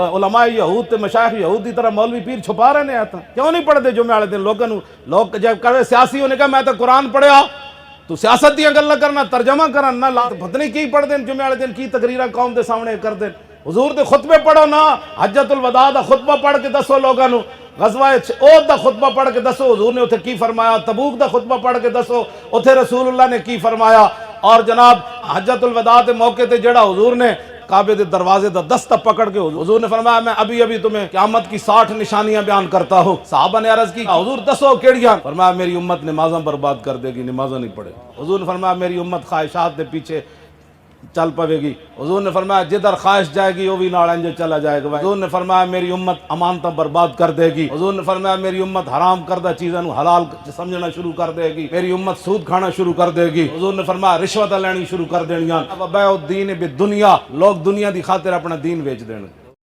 علماء یہود تے مشائخ یہود دی طرح مولوی پیر چھپا رہے ہیں کیوں نہیں پڑھتے جمعے والے دن لوگ جب کرے سیاسی ہونے کا میں تو قرآن پڑھیا تو سیاست دیا گل نہ کرنا ترجمہ کرنا نہ پتہ نہیں کی پڑھ دیں جمعے والے دن کی تقریرہ قوم دے سامنے کر دیں حضور دے خطبے پڑھو نا حجۃ الوداع دا خطبہ پڑھ کے دسو لوگاں نو غزوہ احد دا خطبہ پڑھ کے دسو حضور نے اتھے کی فرمایا تبوک دا خطبہ پڑھ کے دسو اتھے رسول اللہ نے کی فرمایا اور جناب حجۃ الوداع دے موقع تے جڑا حضور نے کعبے دے دروازے دا دستہ پکڑ کے حضور نے فرمایا میں ابھی تمہیں قیامت کی 60 نشانیاں بیان کرتا ہوں صحابہ نے عرض کی حضور دسو کیڑیاں فرمایا میری امت نمازاں برباد کر دے گی نمازاں نہیں پڑھے حضور نے فرمایا میری امت خواہشات دے پیچھے چل پوے گی حضور نے فرمایا جدھر خواہش جائے گی وہ بھی نال انج چلا جائے گا حضور نے فرمایا میری امت امانتاں برباد کر دے گی حضور نے فرمایا میری امت حرام کردہ چیزاں نو حلال سمجھنا شروع کر دے گی میری امت سود کھانا شروع کر دے گی حضور نے فرمایا رشوت لینی شروع کر دینیاں بیع الدین بالدنیا لوگ دنیا دی خاطر اپنا دین بیچ دین